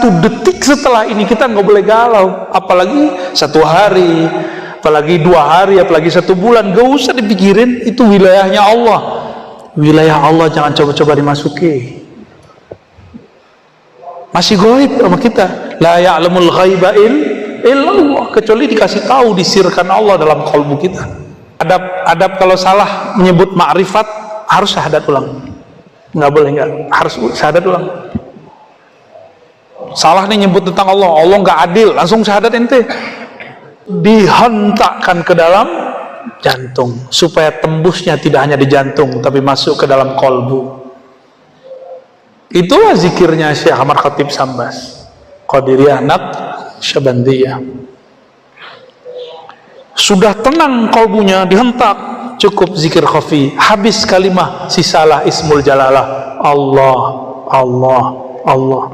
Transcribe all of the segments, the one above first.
1 detik setelah ini kita nggak boleh galau, apalagi 1 hari, apalagi 2 hari, apalagi 1 bulan. Gak usah dipikirin, itu wilayahnya Allah. Wilayah Allah jangan coba-coba dimasuki. Masih gaib sama kita. La ya'lamul ghaiba illallah, kecuali dikasih tahu, disirkan Allah dalam kalbu kita. Adab kalau salah menyebut ma'rifat harus syahadat ulang. Nggak boleh, nggak harus syahadat ulang. Salah nih nyebut tentang Allah, Allah nggak adil, langsung syahadat ente. Dihentakkan ke dalam jantung supaya tembusnya tidak hanya di jantung tapi masuk ke dalam kolbu. Itulah zikirnya Syekh Ahmad Khatib Sambas, Qadiriyah Naqsyabandiyah. Sudah tenang kolbunya, dihentak, cukup zikir khafi, habis kalimah, sisalah ismul jalalah, Allah, Allah, Allah.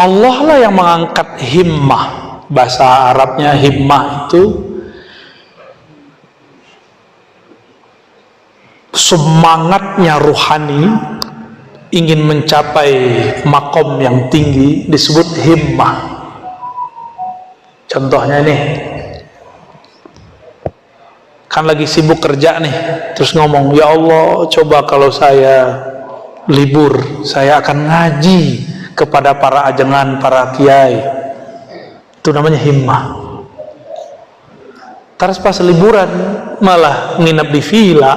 Allah lah yang mengangkat himmah. Bahasa Arabnya himmah itu semangatnya rohani, ingin mencapai makom yang tinggi, disebut himmah. Contohnya nih, kan lagi sibuk kerja nih, terus ngomong, ya Allah, coba kalau saya libur, saya akan ngaji kepada para ajengan, para kiai. Itu namanya himmah. Terus pas liburan malah nginep di villa,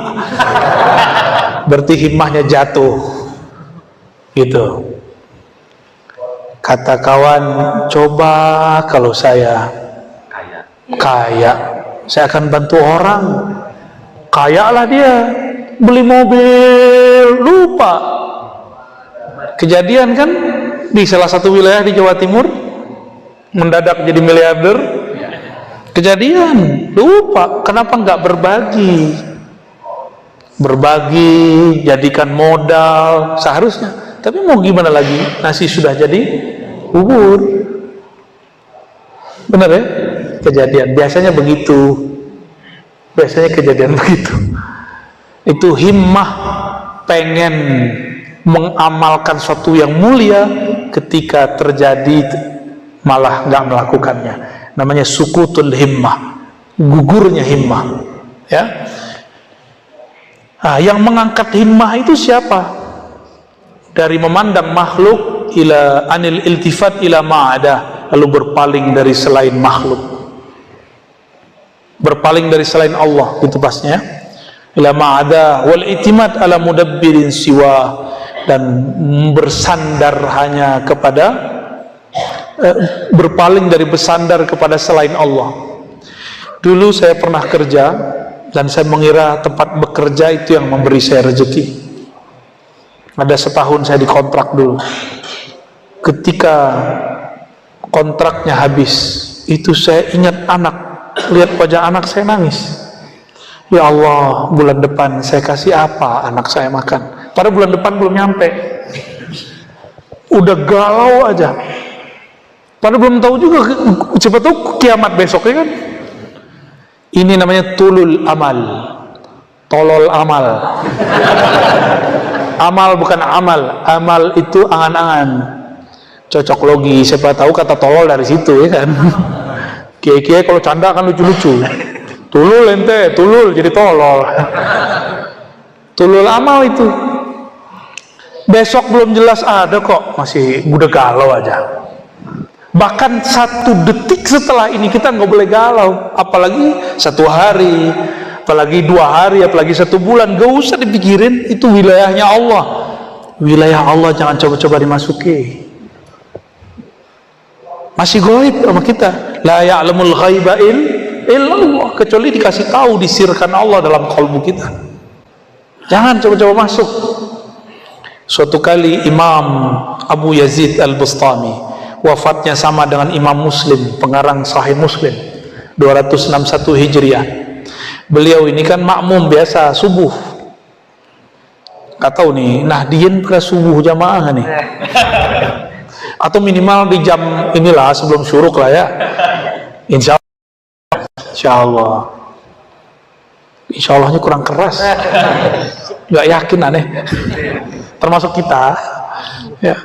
berarti himmahnya jatuh gitu. Kata kawan, coba kalau saya kaya, saya akan bantu orang. Kaya lah dia, beli mobil, lupa. Kejadian kan di salah satu wilayah di Jawa Timur, mendadak jadi miliarder. Kejadian, lupa. Kenapa nggak berbagi? Berbagi, jadikan modal seharusnya. Tapi mau gimana lagi? Nasi sudah jadi bubur. Benar ya? Kejadian. Biasanya begitu. Biasanya kejadian begitu. Itu himmah, pengen mengamalkan sesuatu yang mulia, ketika terjadi malah nggak melakukannya. Namanya sukutul himmah, gugurnya himmah. Ya, nah, yang mengangkat himmah itu siapa? Dari memandang makhluk ila anil iltifat ila ma'ada, lalu berpaling dari selain makhluk, berpaling dari selain Allah, itu pasnya. Ila ma'ada wal itimat ala mudabbirin siwa, dan bersandar hanya kepada berpaling dari bersandar kepada selain Allah. Dulu saya pernah kerja dan saya mengira tempat bekerja itu yang memberi saya rezeki. Ada setahun saya dikontrak dulu. Ketika kontraknya habis, itu saya ingat anak, lihat wajah anak saya nangis. Ya Allah, bulan depan saya kasih apa anak saya makan? Pada bulan depan belum nyampe, udah galau aja. Padahal belum tahu juga, siapa tahu kiamat besok, ya kan? Ini namanya tulul amal, tolol amal. Amal bukan amal, amal itu angan-angan, cocok logi. Siapa tahu kata tolol dari situ, ya kan? Kiai-kiai kalau canda kan lucu-lucu. Tulul ente, tulul jadi tolol. Tulul amal itu. Besok belum jelas ada kok, masih udah galau aja. Bahkan 1 detik setelah ini kita nggak boleh galau, apalagi 1 hari, apalagi 2 hari, apalagi 1 bulan. Gak usah dipikirin, itu wilayahnya Allah. Wilayah Allah jangan coba-coba dimasuki. Masih gaib sama kita. La ya'lamul ghaiba illallah, kecuali dikasih tahu, disirkan Allah dalam kalbu kita. Jangan coba-coba masuk. Suatu kali Imam Abu Yazid Al-Bustami, wafatnya sama dengan Imam Muslim, pengarang Sahih Muslim, 261 Hijriah. Beliau ini kan makmum biasa subuh. Gak tahu nih, Nahdien ke subuh jamaah nih. Atau minimal di jam inilah sebelum syuruk lah ya. Insya Allah. Insya Allahnya kurang keras. Nggak yakin aneh. Termasuk kita. Ya.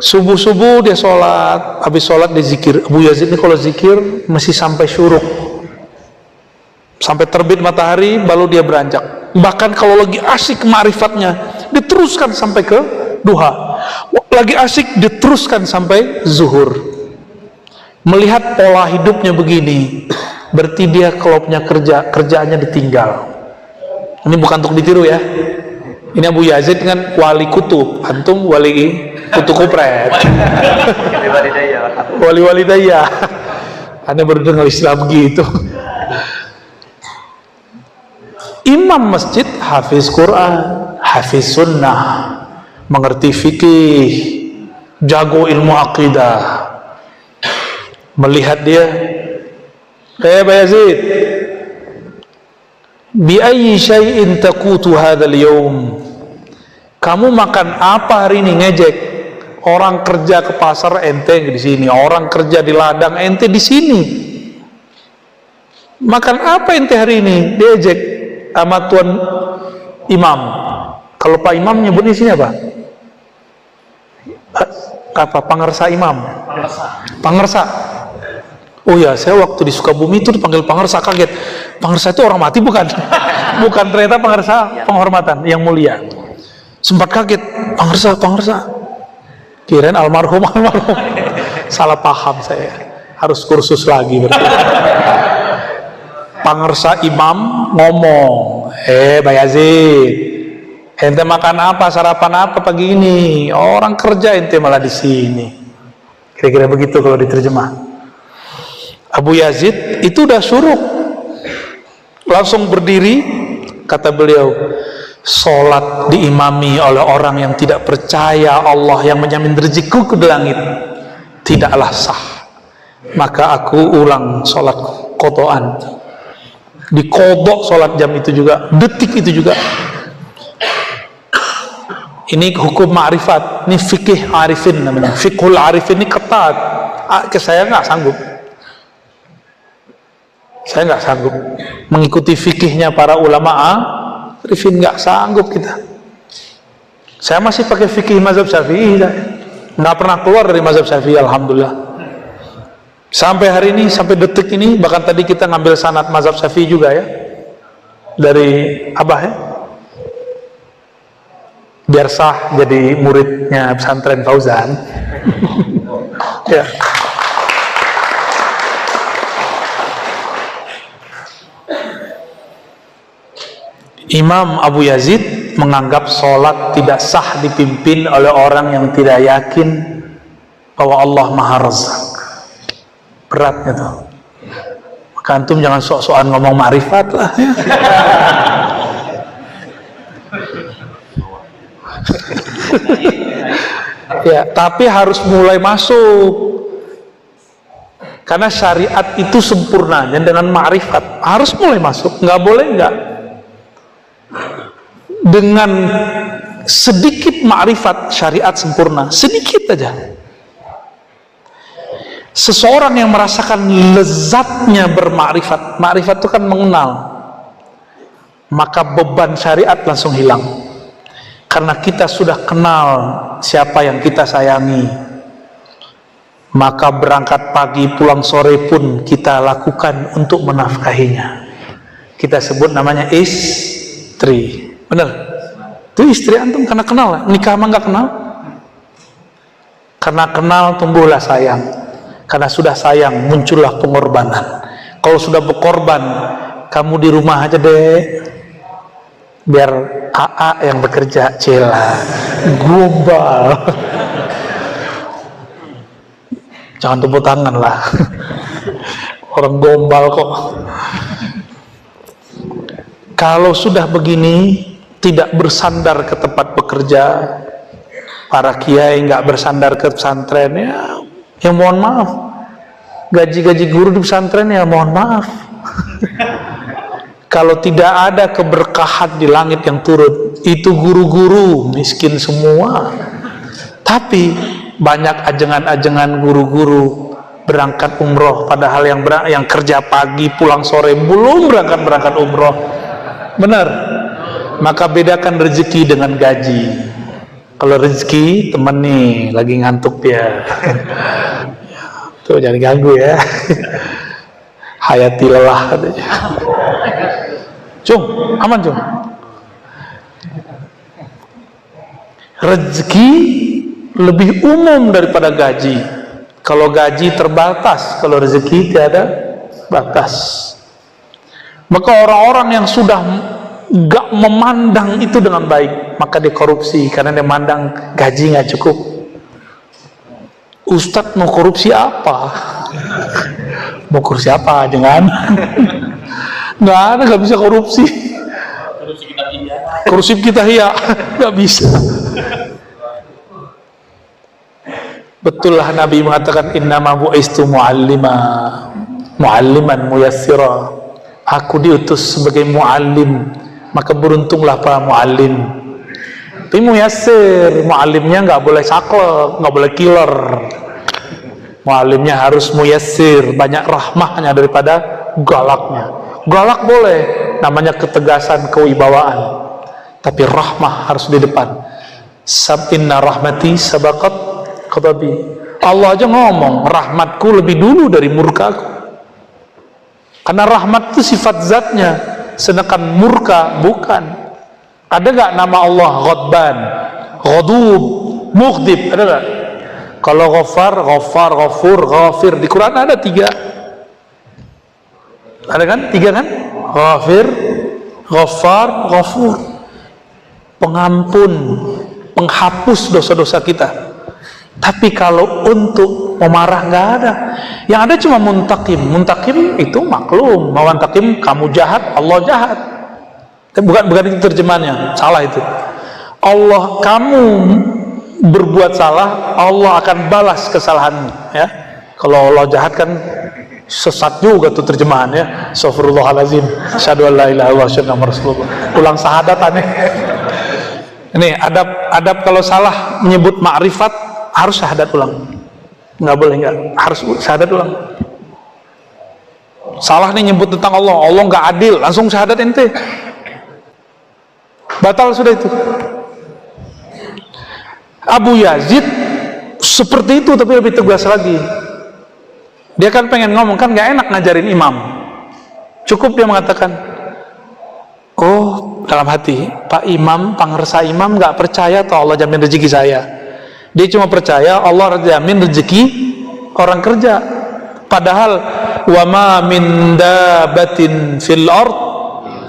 Subuh-subuh dia sholat, habis sholat dia zikir. Abu Yazid ini kalau zikir mesti sampai syuruk, sampai terbit matahari baru dia beranjak. Bahkan kalau lagi asik ma'rifatnya diteruskan sampai ke duha, lagi asik diteruskan sampai zuhur. Melihat pola hidupnya begini, berarti dia kalau punya kerjaannya ditinggal. Ini bukan untuk ditiru ya. Ini Abu Yazid kan wali kutub, antum wali kutu kupret. Wali daya. Anda baru dengar istilah begitu. Imam masjid hafiz Quran, hafiz sunnah, mengerti fikih, jago ilmu akidah. Melihat dia, Abu Yazid, bi ayyi syai'in taqutu hadzal yawm? Kamu makan apa hari ini? Ngejek. Orang kerja ke pasar ente di sini, orang kerja di ladang ente di sini. Makan apa ente hari ini? Diejek sama tuan imam. Kalau Pak Imam nyebutnya sini apa? Apa? Pangersa imam. Pangersa. Oh ya, saya waktu di Sukabumi itu dipanggil pangersa, kaget. Pangersa itu orang mati bukan? Bukan, ternyata pangersa penghormatan yang mulia. Sempat kaget, pangersa. Kirain almarhum. Salah paham saya. Harus kursus lagi berarti. Pangersa imam ngomong, Bayazid, ente makan apa, sarapan apa pagi ini? Orang kerja ente malah di sini. Kira-kira begitu kalau diterjemah. Abu Yazid itu udah syuruk, langsung berdiri, kata beliau, sholat diimami oleh orang yang tidak percaya Allah yang menjamin rezekiku ke langit tidaklah sah, maka aku ulang sholat kodoan. Dikodok sholat jam itu juga, detik itu juga. Ini hukum ma'rifat, ini fikih arifin namanya. Fikhul arifin ini ketat. Saya nggak sanggup. Saya nggak sanggup mengikuti fikihnya para ulama arifin, nggak sanggup kita. Saya masih pakai fikih mazhab Syafi'i, nggak pernah keluar dari mazhab Syafi'i, alhamdulillah. Sampai hari ini, sampai detik ini, bahkan tadi kita ngambil sanad mazhab Syafi'i juga ya, dari Abah ya, biar sah jadi muridnya pesantren Fauzan. Ya. Imam Abu Yazid menganggap sholat tidak sah dipimpin oleh orang yang tidak yakin bahwa Allah Maha Razzaq. Beratnya tuh. Maka antum jangan sok-sokan ngomong ma'rifat lah ya. Ya, tapi harus mulai masuk. Karena syariat itu sempurnanya dengan ma'rifat. Harus mulai masuk, nggak boleh nggak. Dengan sedikit ma'rifat syariat sempurna, sedikit aja. Seseorang yang merasakan lezatnya bermakrifat, makrifat itu kan mengenal, maka beban syariat langsung hilang. Karena kita sudah kenal siapa yang kita sayangi, maka berangkat pagi pulang sore pun kita lakukan untuk menafkahinya. Kita sebut namanya istri. Benar? Itu istri antum karena kenal. Nikah mah nggak kenal. Karena kenal tumbuhlah sayang. Karena sudah sayang muncullah pengorbanan. Kalau sudah berkorban, kamu di rumah aja deh, biar AA yang bekerja. Cela gombal. Jangan tepuk tangan lah. Orang gombal kok. Kalau sudah begini, tidak bersandar ke tempat bekerja, para kiai nggak bersandar ke pesantren, ya mohon maaf, gaji-gaji guru di pesantren ya mohon maaf. Kalau tidak ada keberkahan di langit yang turun, itu guru-guru miskin semua. Tapi banyak ajengan-ajengan guru-guru berangkat umroh, padahal yang kerja pagi pulang sore belum berangkat umroh. Benar. Maka bedakan rezeki dengan gaji. Kalau rezeki, temen nih lagi ngantuk dia. Tuh jangan ganggu ya. Hayati lelah katanya. Cung, aman Cung. Rezeki lebih umum daripada gaji. Kalau gaji terbatas, kalau rezeki tiada batas. Maka orang-orang yang sudah gak memandang itu dengan baik, maka dia korupsi karena dia mandang gaji gak cukup. Ustadz mau korupsi apa? Mau korupsi apa? Jangan. Nggak ada, nggak bisa korupsi. Korupsi kita iya, nggak bisa. Betul lah Nabi mengatakan innama bu'istu mu'alliman muyassira. Aku diutus sebagai mu'allim, maka beruntunglah para mu'allim. Tapi muyassir, mu'allimnya nggak boleh saklek, nggak boleh killer. Mu'allimnya harus muyassir, banyak rahmahnya daripada galaknya. Galak boleh, namanya ketegasan, kewibawaan. Tapi rahmah harus di depan. Inna rahmati sabaqat ghadabi. Allah aja ngomong, rahmatku lebih dulu dari murkaku. Karena rahmat itu sifat zatnya, sedangkan murka bukan. Ada gak nama Allah Ghadban, Ghadub, Mughdib? Ada gak? Kalau Ghafar, Ghafur, Ghafir, di Quran ada 3. Ada kan? 3 kan? Ghafir, Ghafar, Ghafur. Pengampun, penghapus dosa-dosa kita. Tapi kalau untuk memarah nggak ada. Yang ada cuma muntakim. Muntakim itu maklum. Mawantakim, kamu jahat, Allah jahat. Bukan itu terjemahannya, salah itu. Allah, kamu berbuat salah, Allah akan balas kesalahanmu. Ya, kalau Allah jahat kan sesat juga tuh terjemahannya. Astagfirullahaladzim. Asyhadu an la ilaha illallah, asyhadu anna rasulullah. Ulang syahadat aneh. Ini adab kalau salah menyebut ma'rifat harus syahadat ulang. Nggak boleh nggak, harus syahadat ulang. Salah nih nyebut tentang Allah, Allah nggak adil, langsung syahadat ente. Batal sudah itu. Abu Yazid seperti itu, tapi lebih tegas lagi. Dia kan pengen ngomong, kan nggak enak ngajarin imam. Cukup dia mengatakan, oh dalam hati, Pak Imam, pangersa imam nggak percaya toh Allah jamin rezeki saya. Dia cuma percaya Allah jamin rezeki orang kerja. Padahal wa ma min dabatin fil ard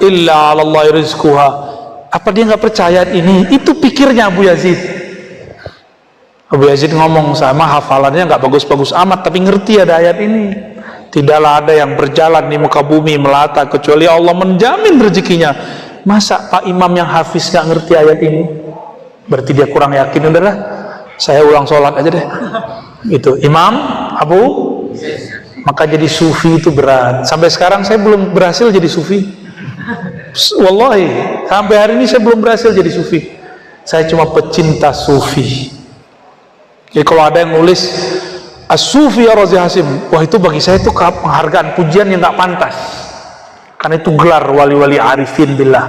illa 'ala Allah rizquha. Apa dia nggak percaya ini? Itu pikirnya Abu Yazid. Abu Yazid ngomong, sama hafalannya nggak bagus-bagus amat, tapi ngerti ada ayat ini. Tidaklah ada yang berjalan di muka bumi melata kecuali Allah menjamin rezekinya. Masa Pak Imam yang hafiz nggak ngerti ayat ini? Berarti dia kurang yakin. Udahlah, saya ulang sholat aja deh. Gitu. Imam Abu, maka jadi sufi itu berat. Sampai sekarang saya belum berhasil jadi sufi. Wallahi, sampai hari ini saya belum berhasil jadi sufi. Saya cuma pecinta sufi. Jadi kalau ada yang nulis As-Sufi ya Razi Hasim, wah itu bagi saya itu penghargaan, pujian yang gak pantas. Karena itu gelar wali-wali arifin billah.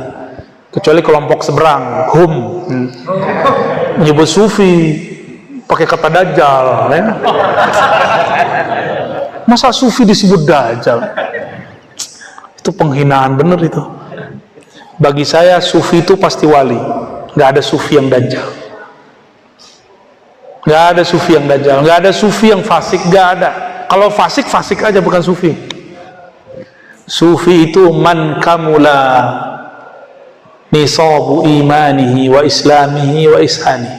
Kecuali kelompok seberang, menyebut sufi pakai kata dajjal, ya. Masa sufi disebut dajjal? Itu penghinaan bener itu. Bagi saya sufi itu pasti wali, nggak ada sufi yang dajjal. Nggak ada sufi yang dajjal, nggak ada sufi yang fasik, nggak ada. Kalau fasik, fasik aja, bukan sufi. Sufi itu man kamula nisabu imanihi wa islamihi wa ishanihi.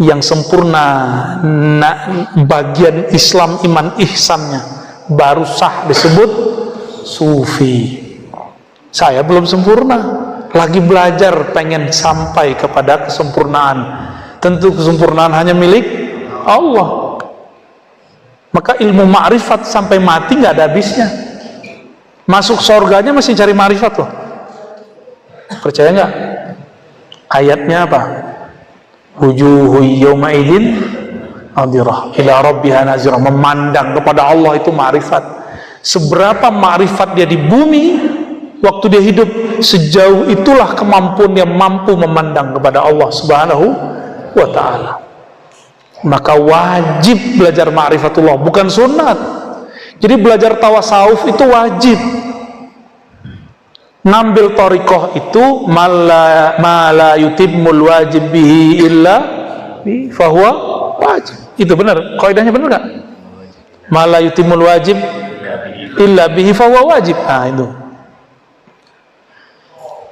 Yang sempurna bagian Islam, iman, ihsannya, baru sah disebut sufi. Saya belum sempurna, lagi belajar, pengen sampai kepada kesempurnaan. Tentu kesempurnaan hanya milik Allah. Maka ilmu ma'rifat sampai mati nggak ada habisnya. Masuk surganya masih cari ma'rifat loh. Percaya nggak? Ayatnya apa? wujuhu yawma idzin nadirah ila rabbiha nazirah. Memandang kepada Allah itu ma'rifat. Seberapa ma'rifat dia di bumi waktu dia hidup, sejauh itulah kemampuan dia mampu memandang kepada Allah Subhanahu wa ta'ala. Maka wajib belajar ma'rifatullah, bukan sunat. Jadi belajar tawasawuf itu wajib. Ngambil thariqah itu mala yutimmul wajib bihi illa fahuwa wajib. Itu benar, kaidahnya benar enggak? Mala yutimmul wajib illa bihi fahuwa wajib. Nah itu.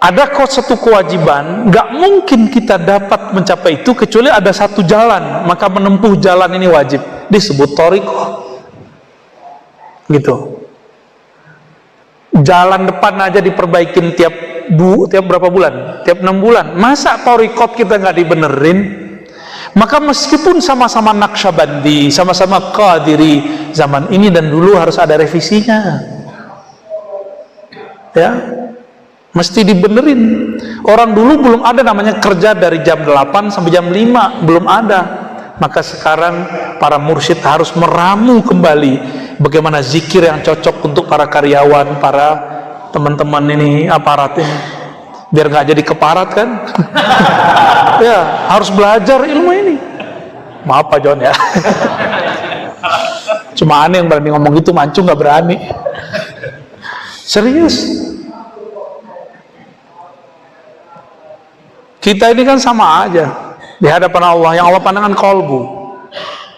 Ada satu kewajiban, nggak mungkin kita dapat mencapai itu kecuali ada satu jalan, maka menempuh jalan ini wajib, disebut thariqah. Gitu. Jalan depan aja diperbaikin tiap berapa bulan? Tiap 6 bulan. Masa thariqat kita nggak dibenerin? Maka meskipun sama-sama Naqsyabandi, sama-sama Qadiri, zaman ini dan dulu harus ada revisinya. Ya. Mesti dibenerin. Orang dulu belum ada namanya kerja dari jam 8 sampai jam 5, belum ada. Maka sekarang para mursyid harus meramu kembali bagaimana zikir yang cocok untuk para karyawan, para teman-teman ini, aparat ini, biar nggak jadi keparat kan. Ya, harus belajar ilmu ini. Maaf Pak John ya. Cuma aneh yang berani ngomong gitu, mancung nggak berani. Serius. Kita ini kan sama aja di hadapan Allah. Yang Allah pandangkan kolbu.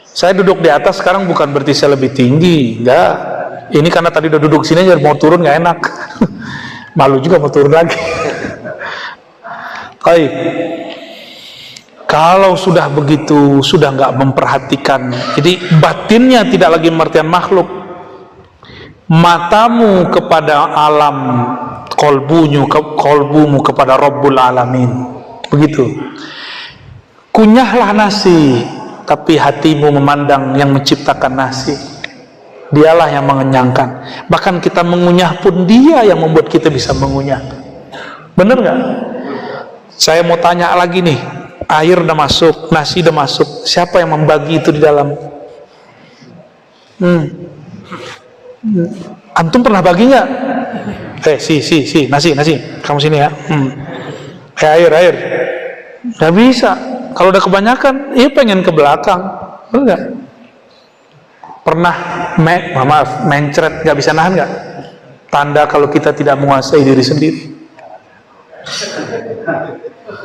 Saya duduk di atas sekarang bukan berarti saya lebih tinggi, enggak. Ini karena tadi udah duduk sini aja, mau turun nggak enak. Malu juga mau turun lagi. Baik. Kalau sudah begitu, sudah nggak memperhatikan, jadi batinnya tidak lagi pengertian makhluk, matamu kepada alam, kolbumu kepada Rabbul Alamin. Begitu. Kunyahlah nasi, tapi hatimu memandang yang menciptakan nasi. Dialah yang mengenyangkan. Bahkan kita mengunyah pun dia yang membuat kita bisa mengunyah. Bener nggak? Saya mau tanya lagi nih, air udah masuk, nasi udah masuk, siapa yang membagi itu di dalam? Antum pernah bagi nggak? Nasi, kamu sini ya. Air. Nggak bisa. Kalau udah kebanyakan, pengen ke belakang. Enggak. Pernah mencret, nggak bisa nahan nggak? Tanda kalau kita tidak menguasai diri sendiri.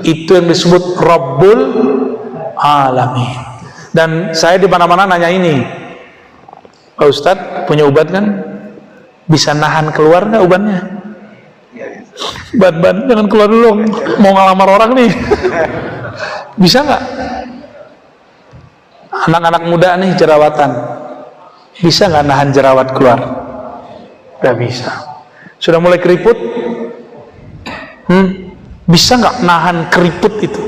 Itu yang disebut Rabbul Alamin. Dan saya di mana-mana nanya ini, Pak Ustadz punya ubat kan? Bisa nahan keluar nggak ubannya? Ban, jangan keluar dulu, mau ngelamar orang nih. Bisa nggak? Anak-anak muda nih jerawatan, bisa nggak nahan jerawat keluar? Nggak bisa. Sudah mulai keriput, bisa nggak nahan keriput itu?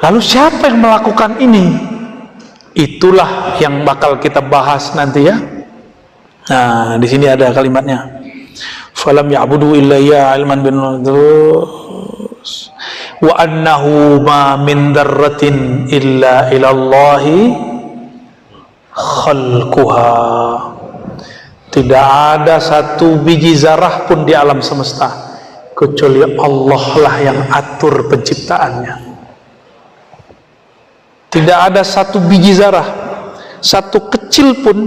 Lalu siapa yang melakukan ini? Itulah yang bakal kita bahas nanti ya. Nah, di sini ada kalimatnya. Falam ya'budu illa ya ilman bin nudus wa annahu ma min darratin illa ilallahi khalquha. Tidak ada satu biji zarah pun di alam semesta kecuali Allah lah yang atur penciptaannya. Tidak ada satu biji zarah, satu kecil pun,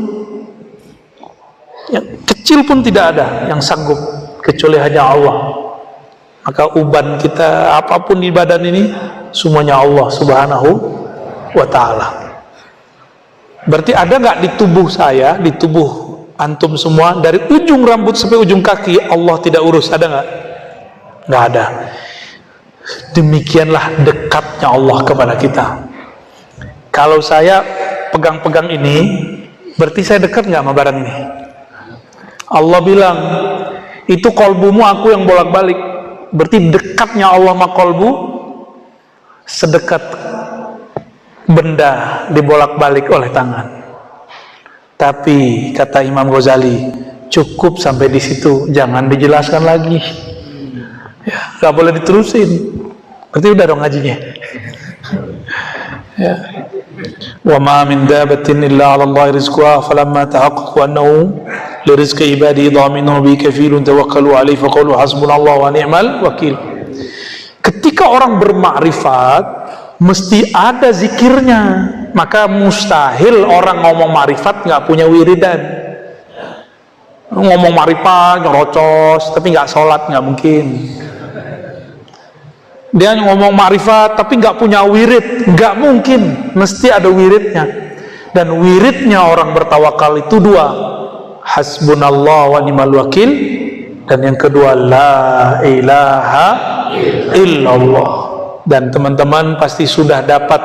yang kecil pun tidak ada yang sanggup kecuali hanya Allah. Maka uban kita apapun di badan ini semuanya Allah Subhanahu wa ta'ala. Berarti ada nggak di tubuh saya, di tubuh antum semua, dari ujung rambut sampai ujung kaki Allah tidak urus? Ada nggak? Nggak ada. Demikianlah dekatnya Allah kepada kita. Kalau saya pegang-pegang ini, berarti saya dekat nggak sama barang ini? Allah bilang, itu kolbumu aku yang bolak-balik. Berarti dekatnya Allah sama kolbu sedekat benda dibolak-balik oleh tangan. Tapi kata Imam Ghazali, cukup sampai di situ, jangan dijelaskan lagi. Ya, nggak boleh diterusin. Berarti udah dong ngajinya. Ya. Wa ma min dabatin illa 'ala Allah rizquha falamma tahaqqaqu annahu li rizqi ibadi dhaminun bi kafilun tawakkalu 'alaihi faqulu hasbunallahu wa ni'mal wakil. Ketika orang bermakrifat mesti ada zikirnya, maka mustahil orang ngomong makrifat nggak punya wiridan. Ngomong makrifat nyerocos tapi nggak sholat, nggak mungkin. Dia ngomong makrifat tapi nggak punya wirid, nggak mungkin, mesti ada wiridnya. Dan wiridnya orang bertawakal itu dua, hasbunallah wa ni'mal wakil, dan yang kedua la ilaha illallah. Dan teman-teman pasti sudah dapat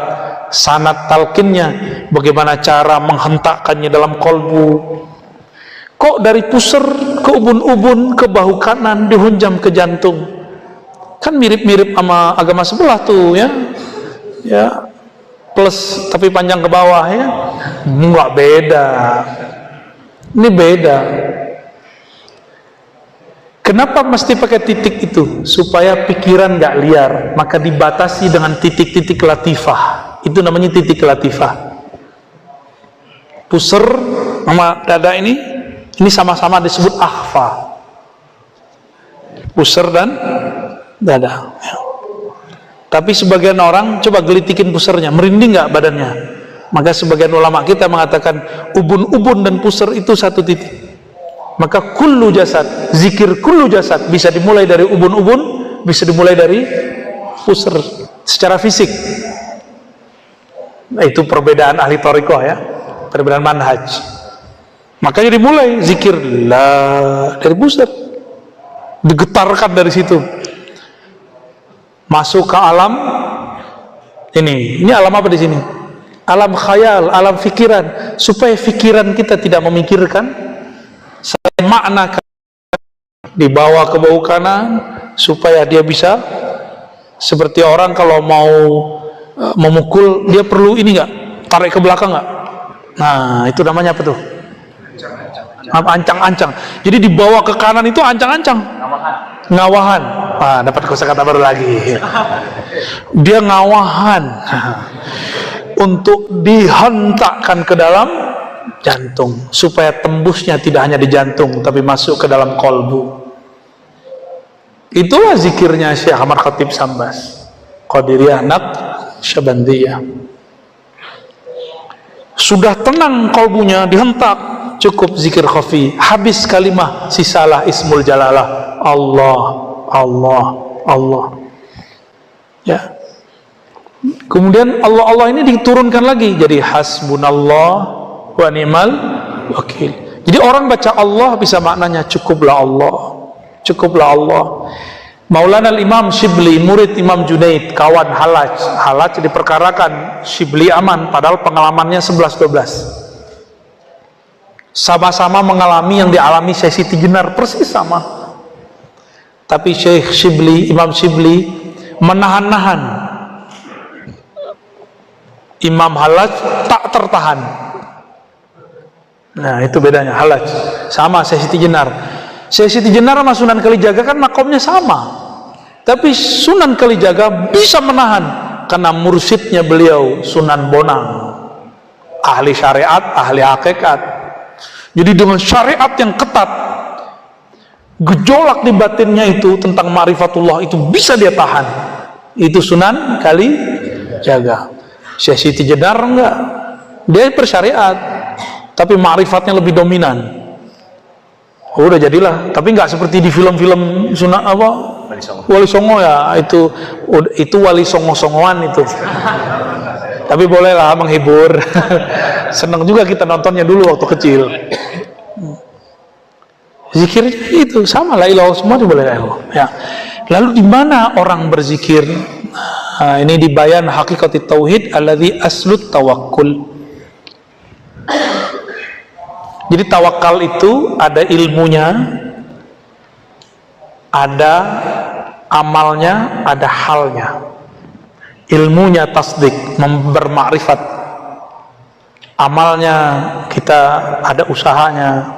sanad talqinnya, bagaimana cara menghentakkannya dalam kolbu. Kok dari pusar ke ubun-ubun ke bahu kanan dihunjam ke jantung? Kan mirip-mirip sama agama sebelah tuh ya, ya plus tapi panjang ke bawah ya, nggak beda, ini beda. Kenapa mesti pakai titik itu? Supaya pikiran nggak liar, maka dibatasi dengan titik-titik latifah. Itu namanya titik latifah. Pusar sama dada ini sama-sama disebut akhfa. Pusar dan dada. Tapi sebagian orang coba gelitikin pusarnya, merinding nggak badannya? Maka sebagian ulama kita mengatakan ubun-ubun dan pusar itu satu titik. Maka kullu jasad, zikir kullu jasad bisa dimulai dari ubun-ubun, bisa dimulai dari pusar secara fisik. Nah, itu perbedaan ahli thariqah ya, perbedaan manhaj. Makanya dimulai zikir la dari pusar, digetarkan dari situ. Masuk ke alam ini alam apa di sini? Alam khayal, alam fikiran, supaya fikiran kita tidak memikirkan, selain makna dibawa ke bawah kanan, supaya dia bisa seperti orang kalau mau memukul, dia perlu ini nggak, tarik ke belakang nggak? Nah itu namanya apa tuh? Ancang-ancang. Jadi dibawa ke kanan itu ancang-ancang. Ngawahan. Ah, dapat kosakata baru lagi. Dia ngawahan untuk dihentakkan ke dalam jantung, supaya tembusnya tidak hanya di jantung tapi masuk ke dalam kolbu. Itulah zikirnya Syekh Ahmad Khatib Sambas, Qadiriyah Naqsyabandiyah. Sudah tenang kolbunya, dihentak, cukup zikir khafi, habis kalimah, sisalah ismul jalalah, Allah, Allah, Allah. Ya. Kemudian Allah ini diturunkan lagi jadi hasbunallah wa ni'mal wakil. Jadi orang baca Allah bisa maknanya cukuplah Allah, cukuplah Allah. Maulana Imam Shibli, murid Imam Junaid, kawan Halaj diperkarakan, Shibli aman, padahal pengalamannya 11-12. Sama-sama mengalami yang dialami Syekh Siti Jenar, persis sama. Tapi Syekh Shibli, Imam Shibli menahan-nahan, Imam Halaj tak tertahan. Nah itu bedanya. Halaj sama Syekh Siti Jenar. Syekh Siti Jenar sama Sunan Kalijaga kan makomnya sama, tapi Sunan Kalijaga bisa menahan karena mursyidnya beliau Sunan Bonang, ahli syariat, ahli hakikat. Jadi dengan syariat yang ketat, gejolak di batinnya itu tentang ma'rifatullah itu bisa dia tahan. Itu Sunan Kalijaga. Syekh Siti Jenar enggak, dia bersyariat tapi ma'rifatnya lebih dominan. Udah jadilah, tapi nggak seperti di film-film Sunan apa Wali Songo ya, itu Wali Songo-songoan itu. Tapi bolehlah menghibur. Senang juga kita nontonnya dulu waktu kecil. Zikir itu sama la ilaha semua boleh ya. Lalu di mana orang berzikir? Nah, ini di bayan haqiqatit tauhid alladzi aslut tawakkul. Jadi tawakal itu ada ilmunya, ada amalnya, ada halnya. Ilmunya tasdik, bermakrifat. Amalnya kita ada usahanya,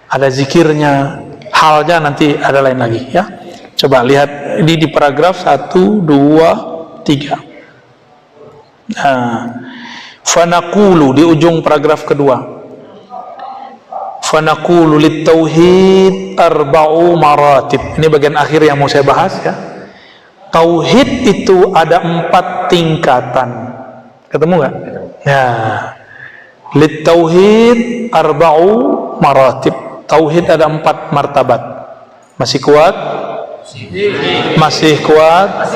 ada zikirnya, halnya nanti ada lain lagi ya. Coba lihat di paragraf 1, 2, 3. Nah, fanaqulu di ujung paragraf kedua. Fanaqulu lit-tauhid arba'u maratib. Ini bagian akhir yang mau saya bahas ya. Tauhid itu ada 4 tingkatan. Ketemu nggak? Ya. Lit-tauhid arba'u maratib. Tauhid ada 4 martabat. Masih kuat? Masih kuat?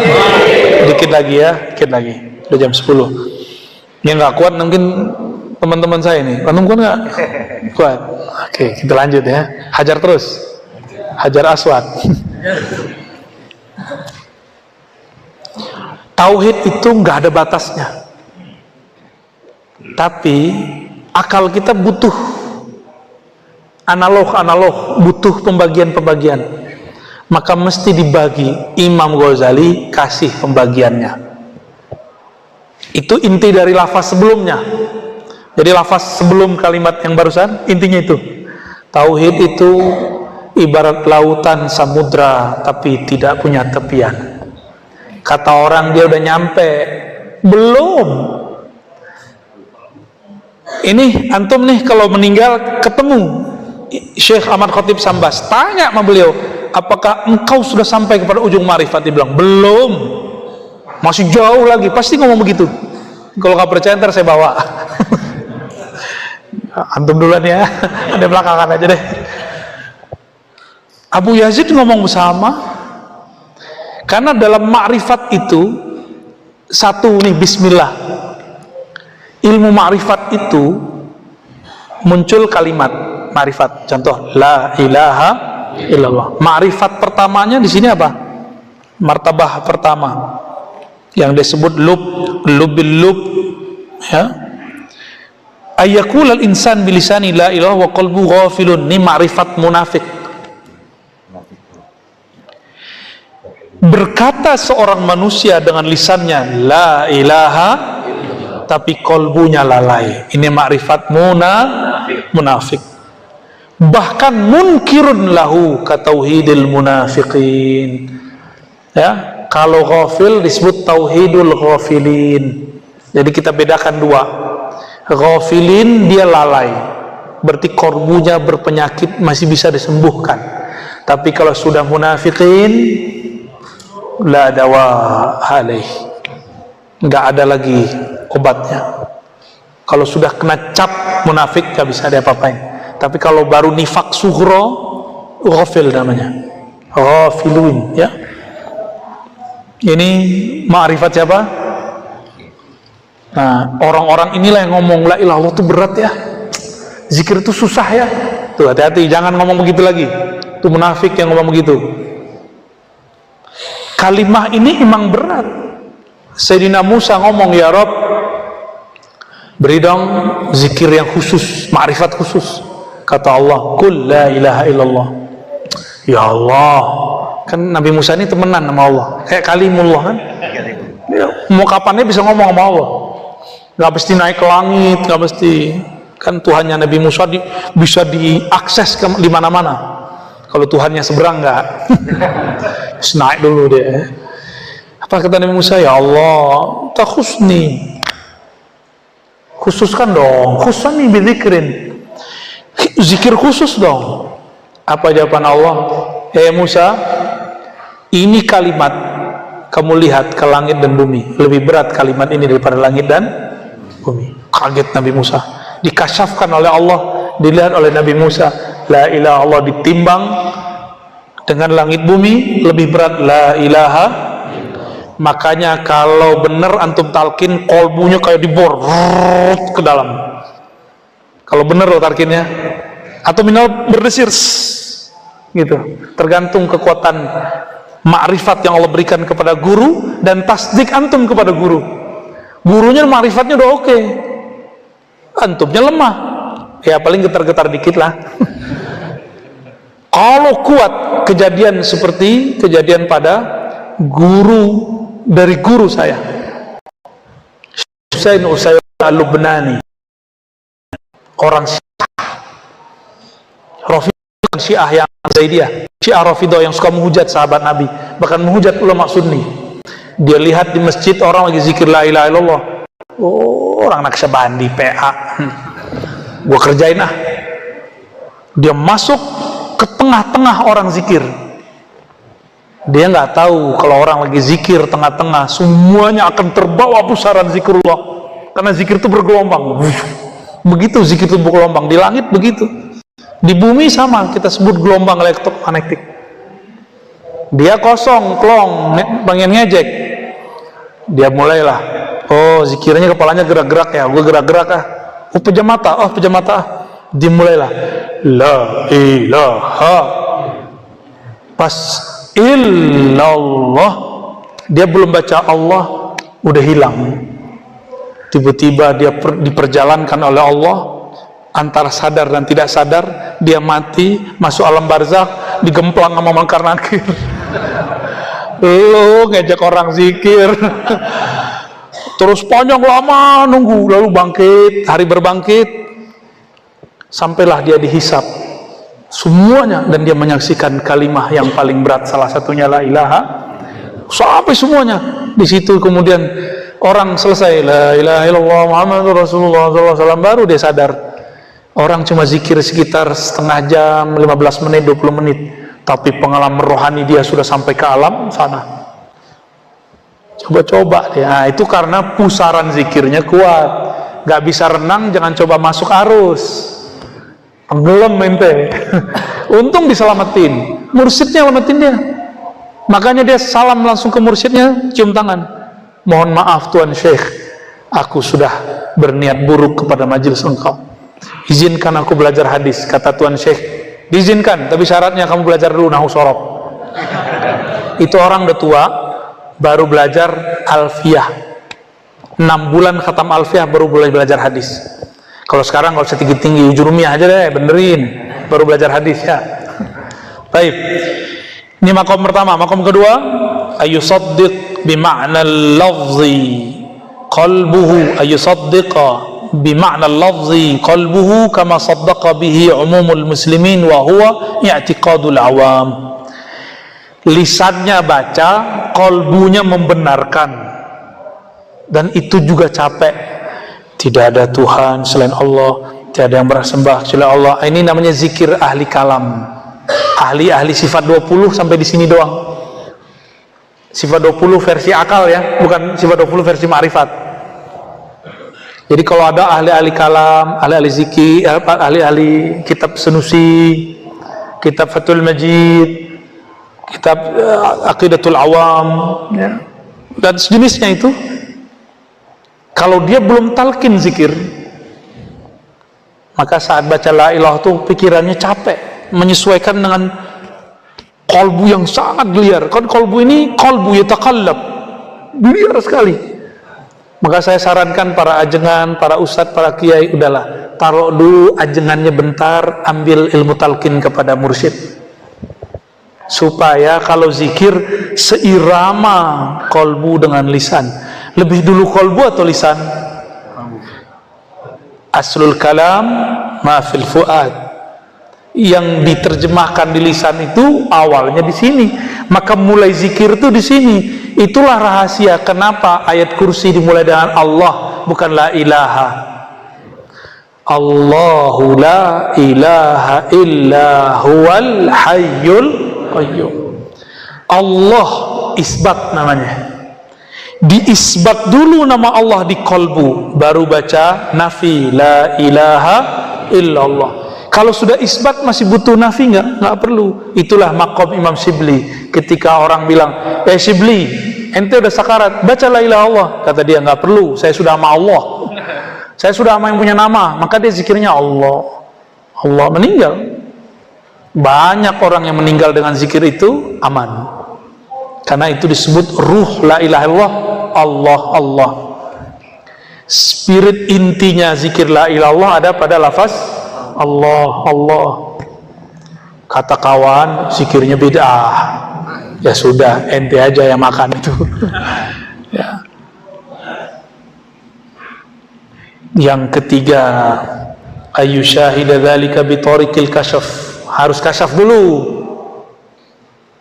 Dikit lagi ya, dikit lagi. Udah jam 10. Yang nggak kuat mungkin teman-teman saya ini. Antum kuat nggak? Kuat. Oke, kita lanjut ya. Hajar terus. Hajar aswad. Tauhid itu nggak ada batasnya. Tapi akal kita butuh analog, butuh pembagian. Maka mesti dibagi. Imam Ghazali kasih pembagiannya. Itu inti dari lafaz sebelumnya. Jadi lafaz sebelum kalimat yang barusan intinya itu. Tauhid itu ibarat lautan samudra tapi tidak punya tepian. Kata orang dia udah nyampe, belum. Ini antum nih kalau meninggal ketemu Syekh Ahmad Khatib Sambas, tanya sama beliau, apakah engkau sudah sampai kepada ujung ma'rifat? Dia bilang belum, masih jauh lagi. Pasti ngomong begitu. Kalau nggak percaya ntar saya bawa. Antum duluan ya, ada belakangan aja deh. Abu Yazid ngomong bersama. Karena dalam ma'rifat itu satu nih, bismillah. Ilmu ma'rifat itu muncul kalimat ma'rifat. Contoh, la ilaha illallah. Ma'rifat pertamanya di sini apa? Martabah pertama yang disebut lub ya. Ayyakul al-insan bilisani la ilaha wa qalbu ghafilun. Ini ma'rifat munafik. Berkata seorang manusia dengan lisannya la ilaha, tapi kolbunya lalai. Ini makrifat munafik. Bahkan munkirun lahu katauhidil munafiqin. Ya, kalau ghafil disebut tauhidul ghafilin. Jadi kita bedakan dua. Ghafilin dia lalai, berarti kolbunya berpenyakit, masih bisa disembuhkan. Tapi kalau sudah munafiqin, la dawa alaih, nggak ada lagi obatnya. Kalau sudah kena cap munafik nggak bisa diapa-apain. Tapi kalau baru nifak sughra, ghafil namanya, ghafilun ya. Ini ma'rifat siapa? Nah, orang-orang inilah yang ngomong la ilaha illallah itu berat ya, zikir itu susah ya. Tuh hati-hati, jangan ngomong begitu lagi. Itu munafik yang ngomong begitu. Kalimah ini emang berat. Sayyidina Musa ngomong, ya Rabb, beri dong zikir yang khusus, ma'rifat khusus. Kata Allah, kul la ilaha illallah. Ya Allah, kan Nabi Musa ini temenan sama Allah, kayak kalimullah kan. Ya, mau kapannya bisa ngomong sama Allah. Gak mesti naik ke langit, gak mesti. Kan Tuhannya Nabi Musa bisa diakses di mana-mana. Kalau Tuhannya seberang enggak. Naik dulu deh. Apa kata Nabi Musa? Ya Allah, tak khusni. Khususkan dong. Khusani bizikrin. Zikir khusus dong. Apa jawaban Allah? Musa, ini kalimat kamu lihat ke langit dan bumi. Lebih berat kalimat ini daripada langit dan bumi. Kaget Nabi Musa. Dikasyafkan oleh Allah, dilihat oleh Nabi Musa. La ilaha Allah ditimbang dengan langit bumi, lebih berat la ilaha. Makanya kalau benar antum talkin, kolbunya kayak dibor ke dalam. Kalau benar lo talkinnya, atau minimal berdesir gitu. Tergantung kekuatan ma'rifat yang Allah berikan kepada guru dan tasdik antum kepada guru. Gurunya ma'rifatnya udah oke, antumnya lemah, ya paling getar-getar dikit lah. Kalau kuat, kejadian seperti kejadian pada guru dari guru saya, Husain Al-Lubnani, orang Rafi bukan Syiah yang Zaidiyah, Syiah Rafidhah yang suka menghujat sahabat Nabi, bahkan menghujat ulama sunni. Dia lihat di masjid orang lagi zikir la ilaha illallah, oh orang Naqsyabandi PA, gua kerjain ah. Dia masuk ke tengah-tengah orang zikir. Dia nggak tahu kalau orang lagi zikir tengah-tengah semuanya akan terbawa pusaran zikrullah, karena zikir itu bergelombang. Begitu zikir itu bergelombang, di langit begitu, di bumi sama, kita sebut gelombang elektromagnetik. Dia kosong, klong, pengen ngejek, dia mulailah, oh zikirnya kepalanya gerak-gerak ya, gue gerak-gerak ah, oh pejam mata ah. Dimulailah la ilaha, pas illallah, dia belum baca Allah udah hilang. Tiba-tiba dia diperjalankan oleh Allah antara sadar dan tidak sadar, dia mati, masuk alam barzakh, digemplang sama Munkar Nakir. Lu ngejek orang zikir terus panjang lama nunggu, lalu bangkit, hari berbangkit, sampailah dia dihisap semuanya, dan dia menyaksikan kalimah yang paling berat, salah satunya la ilaha, sampai semuanya. Di situ kemudian orang selesai la ilaha illallah Muhammadur Rasulullah SAW, baru dia sadar. Orang cuma zikir sekitar setengah jam, 15 menit, 20 menit, tapi pengalaman rohani dia sudah sampai ke alam sana. Coba-coba dia, nah, itu karena pusaran zikirnya kuat. Gak bisa renang, jangan coba masuk arus, tenggelam mente. Untung diselamatin, mursyidnya selamatin dia. Makanya dia salam langsung ke mursyidnya, cium tangan, mohon maaf Tuan Syekh, aku sudah berniat buruk kepada majelis engkau, izinkan aku belajar hadis. Kata Tuan Syekh, diizinkan, tapi syaratnya kamu belajar dulu nahwu shorof. Itu orang udah tua, baru belajar alfiyah, 6 bulan khatam alfiyah baru boleh belajar hadis. Kalau sekarang nggak usah tinggi-tinggi, ujurumiyah aja deh, benerin, baru belajar hadis ya. Baik, ini makom pertama. Makom kedua, ayusaddiq bima'na al-lafzi qalbuhu, ayusaddiqa bima'na al-lafzi qalbuhu kama saddaqa bihi umumul muslimin wa huwa i'tiqadul awam. Lisannya baca, qalbunya membenarkan, dan itu juga capek. Tidak ada Tuhan selain Allah, tidak ada yang bersembah kecuali Allah. Ini namanya zikir ahli kalam, ahli sifat 20 sampai di sini doang. Sifat 20 versi akal ya, bukan sifat 20 versi ma'rifat. Jadi kalau ada ahli kalam, ahli zikir, ahli kitab Sanusi, kitab Fathul Majid, kitab Aqidatul Awam ya, dan sejenisnya itu, kalau dia belum talqin zikir, maka saat baca la ilaha itu pikirannya capek, menyesuaikan dengan kolbu yang sangat liar. Kan kolbu ini kolbu yatakallab, liar sekali. Maka saya sarankan para ajengan, para ustadz, para kiai, udahlah, taruh dulu ajengannya bentar, ambil ilmu talqin kepada mursyid, supaya kalau zikir seirama kolbu dengan lisan. Lebih dulu kolbu atau lisan? Aslul kalam ma fil fuad, yang diterjemahkan di lisan itu awalnya di sini, maka mulai zikir itu di sini. Itulah rahasia kenapa ayat kursi dimulai dengan Allah, bukan la ilaha. Allahu la ilaha illa huwal hayyul qayyum. Allah isbat namanya, diisbat dulu nama Allah di kolbu, baru baca nafi la ilaha illallah. Kalau sudah isbat masih butuh nafi nggak perlu. Itulah maqam Imam Shibli ketika orang bilang, Shibli, ente udah sakarat, baca la ilaha Allah. Kata dia, nggak perlu, saya sudah sama Allah, saya sudah sama yang punya nama. Maka dia zikirnya Allah. Allah meninggal. Banyak orang yang meninggal dengan zikir itu aman, karena itu disebut ruh la ilaha illallah, Allah Allah. Spirit intinya zikir la ilaha illallah ada pada lafaz Allah Allah. Kata kawan zikirnya bid'ah, ya sudah, ente aja yang makan itu. Ya. Yang ketiga, ayyushahida dzalika bi tariqil kashaf harus kasyaf dulu.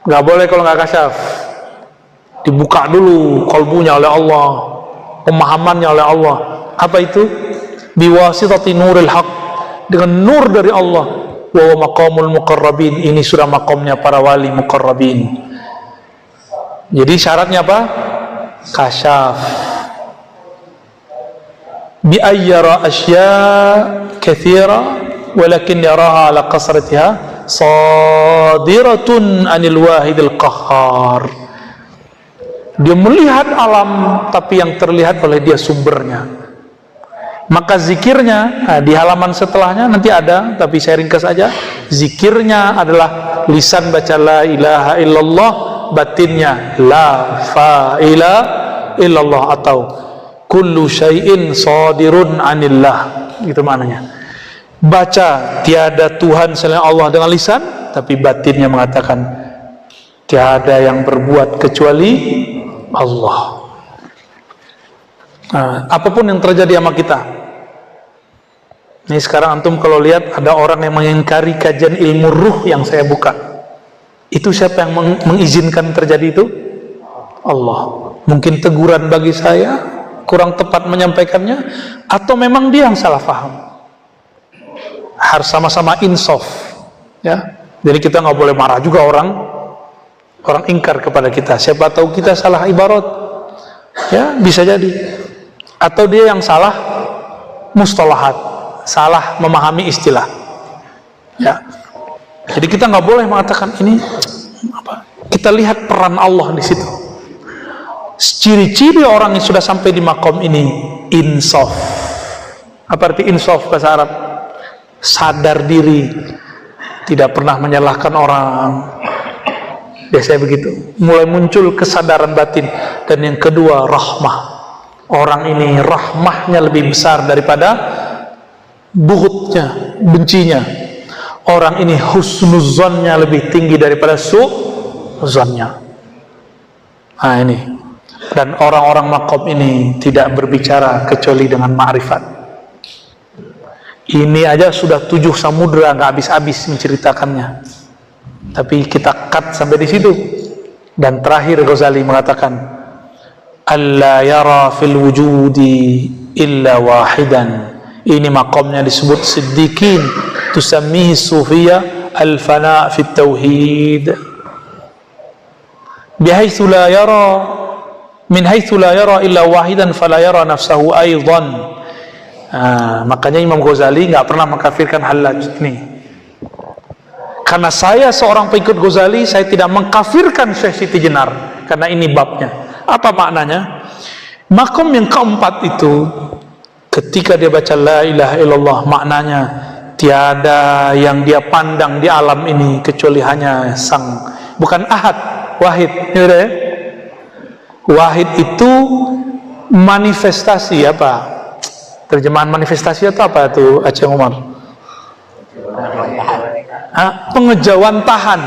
Nggak boleh kalau nggak kasyaf. Dibuka dulu qalbunya oleh Allah, pemahamannya oleh Allah. Apa itu? Biwasitati nuril haq, dengan nur dari Allah. Wa maqamul muqarrabin, ini sudah makomnya para wali muqarrabin. Jadi syaratnya apa? Kasyaf. Bi ayyara asya katsira walakin yaraha ala qasratiha sadiratun anil wahidil qahhar. Dia melihat alam, tapi yang terlihat oleh dia sumbernya. Maka zikirnya, di halaman setelahnya nanti ada, tapi saya ringkas saja. Zikirnya adalah lisan baca la ilaha illallah, batinnya la fa'ila illallah, atau kullu syai'in sadirun anillah. Itu maknanya. Baca tiada Tuhan selain Allah dengan lisan, tapi batinnya mengatakan tiada yang berbuat kecuali Allah. Nah, apapun yang terjadi sama kita. Ini sekarang antum kalau lihat ada orang yang mengingkari kajian ilmu ruh yang saya buka. Itu siapa yang mengizinkan terjadi itu? Allah. Mungkin teguran bagi saya, kurang tepat menyampaikannya, atau memang dia yang salah paham. Harus sama-sama insaf, ya. Jadi kita nggak boleh marah juga orang ingkar kepada kita. Siapa tahu kita salah ibarat, ya bisa jadi. Atau dia yang salah mustalahat, salah memahami istilah, ya. Jadi kita nggak boleh mengatakan ini apa. Kita lihat peran Allah di situ. Ciri-ciri orang yang sudah sampai di makom ini insaf. Apa arti insaf bahasa Arab? Sadar diri, tidak pernah menyalahkan orang. Biasanya begitu. Mulai muncul kesadaran batin. Dan yang kedua, rahmah. Orang ini rahmahnya lebih besar daripada bughutnya, bencinya. Orang ini husnuzonnya lebih tinggi daripada su'zonnya. Nah ini. Dan orang-orang makom ini tidak berbicara kecuali dengan ma'rifat. Ini aja sudah 7 samudra, nggak habis-habis menceritakannya. Tapi kita cut sampai di situ. Dan terakhir Ghazali mengatakan, alla yara fil wujudi illa wahidan. Ini makamnya disebut siddiqin, tusammihi sufiyya al-fana fit tauhid. Bihaitsu la yara min haitsu la yara illa wahidan fala yara nafsahu aidan. Makanya Imam Ghazali nggak pernah mengkafirkan Hallaj ini. Karena saya seorang pengikut Ghazali, saya tidak mengkafirkan Syekh Siti Jenar, karena ini babnya. Apa maknanya? Makom yang keempat itu, ketika dia baca la ilaha illallah, maknanya tiada yang dia pandang di alam ini kecuali hanya sang, bukan ahad, wahid. Ya? Wahid itu manifestasi apa? Terjemahan manifestasi itu apa tuh Aceh Umar? Pengejauhan tahan.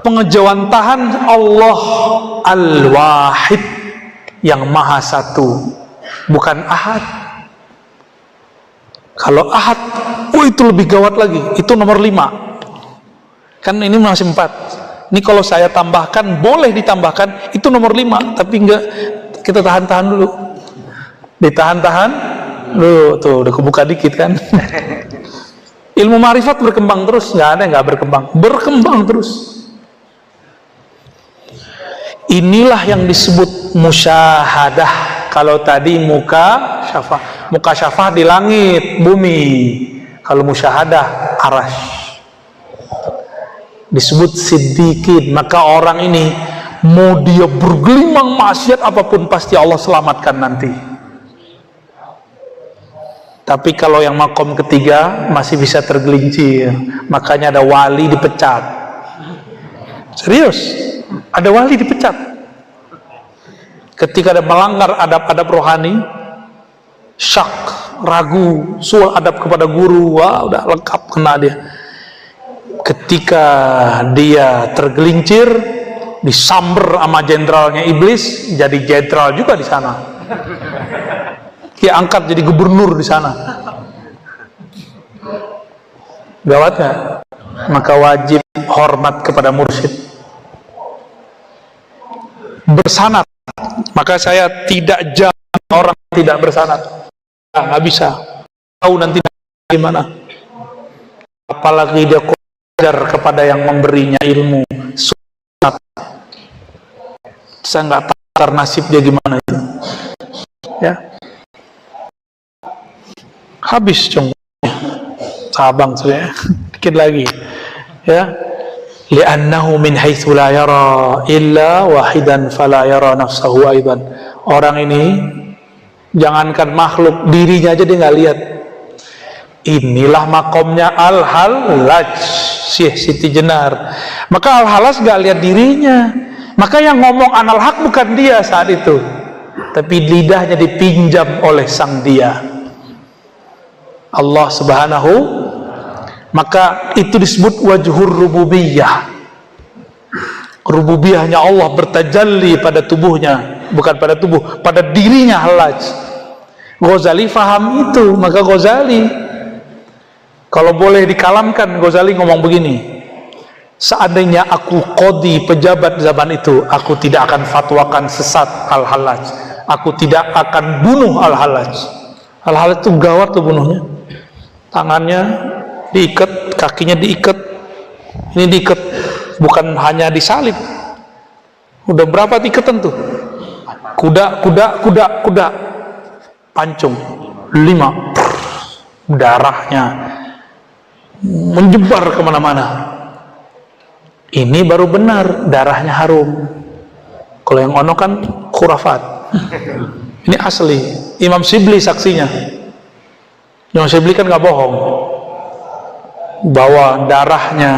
Pengejauhan tahan Allah Al-Wahid, yang maha satu, bukan ahad. Kalau ahad, itu lebih gawat lagi, itu nomor 5. Kan ini masih 4. Ini kalau saya tambahkan, boleh ditambahkan, itu nomor 5, tapi enggak, kita tahan-tahan dulu. Ditahan-tahan dulu, tuh udah kebuka dikit kan. Ilmu ma'rifat berkembang terus, nggak ada yang nggak berkembang terus. Inilah yang disebut musyahadah. Kalau tadi muka syafah di langit, bumi. Kalau musyahadah arash. Disebut siddiqin. Maka orang ini mau dia bergelimang maksiat apapun, pasti Allah selamatkan nanti. Tapi kalau yang makom ketiga masih bisa tergelincir, makanya ada wali dipecat. Serius, ada wali dipecat. Ketika ada melanggar adab-adab rohani, syak, ragu, suul adab kepada guru, wah udah lengkap kena dia. Ketika dia tergelincir, disamber sama jenderalnya iblis, jadi jenderal juga di sana. Dia angkat jadi gubernur di sana. Gawat nggak? maka wajib hormat kepada mursyid. Bersanad, maka saya tidak jamin orang tidak bersanad, nggak bisa tahu nanti gimana, apalagi dia belajar kepada yang memberinya ilmu. Saya nggak tahu nasib dia gimana itu, ya. Habis contohnya, sabang saya dikit lagi, ya. Li'annahu min haitsu la yara illa wahidan fala yara nafsahu aidan. Orang ini jangankan makhluk, dirinya aja dia nggak lihat. Inilah makomnya Al-Hallaj, Syekh Siti Jenar. Maka Al-Hallaj nggak lihat dirinya. Maka yang ngomong anal haq bukan dia saat itu, tapi lidahnya dipinjam oleh sang dia, Allah Subhanahu. Maka itu disebut wajhur rububiyah. Rububiyahnya Allah bertajalli pada tubuhnya, bukan pada tubuh, pada dirinya Hallaj. Ghazali faham itu, maka Ghazali, kalau boleh dikalamkan, Ghazali ngomong begini: seandainya aku qadi pejabat zaman itu, aku tidak akan fatwakan sesat Al-Hallaj, aku tidak akan bunuh Al-Hallaj. Al-Hallaj itu gawat tuh bunuhnya, tangannya diikat, kakinya diikat, ini diikat, bukan hanya disalib. Udah berapa ikatan tuh? Kuda, pancung 5, darahnya menyebar kemana-mana. Ini baru benar, darahnya harum. Kalau yang ono kan khurafat. Ini asli. Imam Shibli saksinya. Imam Shibli kan nggak bohong, bahwa darahnya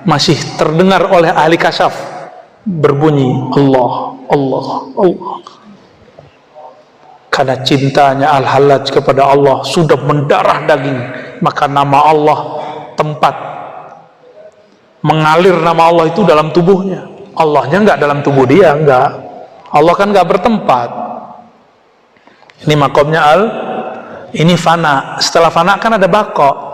masih terdengar oleh ahli kasyaf berbunyi Allah, Allah, Allah. Karena cintanya Al-Hallaj kepada Allah sudah mendarah daging, maka nama Allah, tempat mengalir nama Allah itu dalam tubuhnya. Allahnya enggak dalam tubuh dia, enggak. Allah kan enggak bertempat. Ini makomnya ini fana. Setelah fana kan ada bako.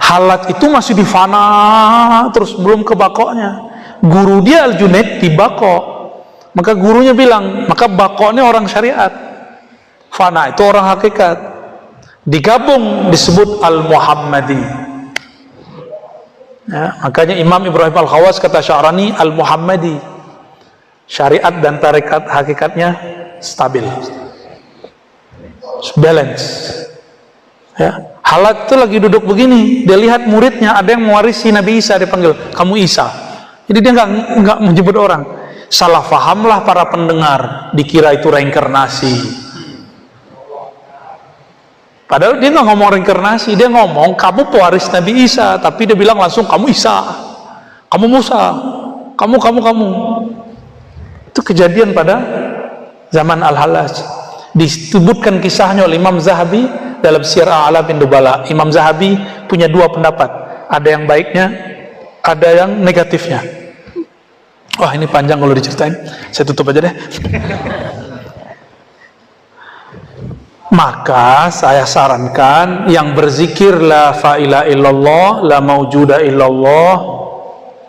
Hallaj itu masih di fana terus, belum ke bakoknya. Guru dia Al-Junaid di bakok, maka gurunya bilang, maka bakoknya orang syariat, fana itu orang hakikat, digabung disebut Al-Muhammadi, ya. Makanya Imam Ibrahim Al-Khawas kata Sya'rani, Al-Muhammadi, syariat dan tarekat hakikatnya stabil, balance, ya. Hallaj itu lagi duduk begini, dia lihat muridnya ada yang mewarisi Nabi Isa, dia panggil, kamu Isa. Jadi dia nggak menyebut orang. Salah fahamlah para pendengar, dikira itu reinkarnasi. Padahal dia nggak ngomong reinkarnasi, dia ngomong kamu pewaris Nabi Isa, tapi dia bilang langsung kamu Isa, kamu Musa, kamu. Itu kejadian pada zaman Al-Hallaj. Disebutkan kisahnya oleh Imam Zahabi dalam Syiar A'lamin Nubala. Imam Zahabi punya dua pendapat, ada yang baiknya, ada yang negatifnya. Wah, ini panjang kalau diceritain, saya tutup aja deh. Maka saya sarankan yang berzikir la ilaha illallah, la maujuda illallah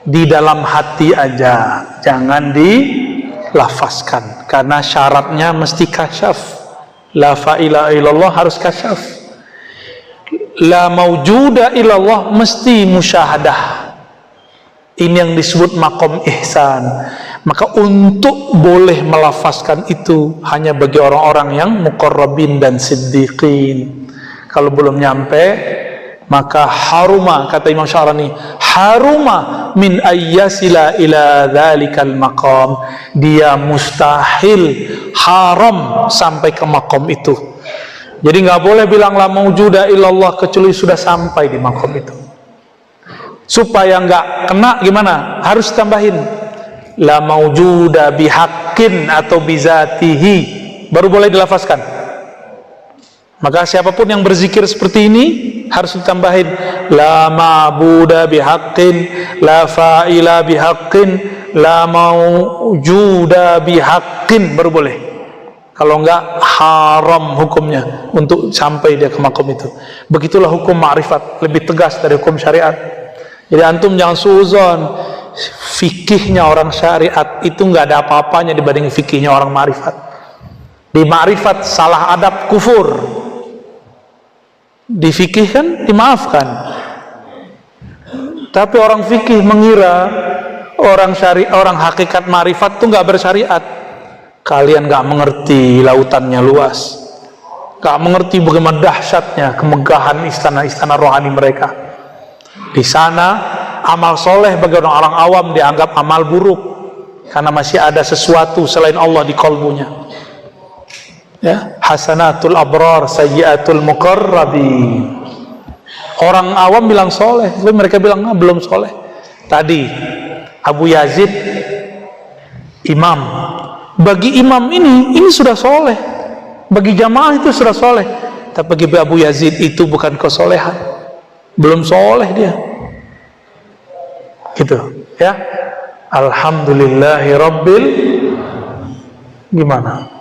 di dalam hati aja, jangan dilafazkan, karena syaratnya mesti kasyaf. La ilaha illallah harus kasyaf, la maujuda illallah mesti musyahadah. Ini yang disebut makom ihsan. Maka untuk boleh melafazkan itu hanya bagi orang-orang yang muqarrabin dan siddiqin. Kalau belum nyampe, maka haruma, kata Imam Sya'rani, haruma min ayyasila ila dhalikal maqam, dia mustahil, haram sampai ke makom itu. Jadi nggak boleh bilang la maujuda illallah kecuali sudah sampai di makom itu. Supaya nggak kena gimana? Harus tambahin la maujuda bihaqqin atau bizatihi, baru boleh dilafazkan. Maka siapapun yang berzikir seperti ini harus ditambahin la ma'buda bihaqqin, la fa'ila bihaqqin, la maujuda bihaqqin, baru boleh. Kalau enggak haram hukumnya untuk sampai dia ke makom itu. Begitulah hukum ma'rifat, lebih tegas dari hukum syariat. Jadi antum jangan suuzon, fikihnya orang syariat itu enggak ada apa-apanya dibanding fikihnya orang ma'rifat. Di ma'rifat salah adab kufur, di fikih kan dimaafkan. Tapi orang fikih mengira orang syariat, orang hakikat ma'rifat itu enggak bersyariat. Kalian gak mengerti lautannya luas, gak mengerti bagaimana dahsyatnya kemegahan istana-istana rohani mereka. Di sana amal soleh bagi orang awam dianggap amal buruk karena masih ada sesuatu selain Allah di kolbunya. Ya, hasanatul abrar sayyiatul muqarrabin. Orang awam bilang soleh, tapi mereka bilang belum soleh. Tadi Abu Yazid imam, bagi imam ini sudah soleh, bagi jamaah itu sudah soleh, tapi bagi Abu Yazid itu bukan kesolehan, belum soleh dia. Gitu ya. Alhamdulillahi rabbil gimana?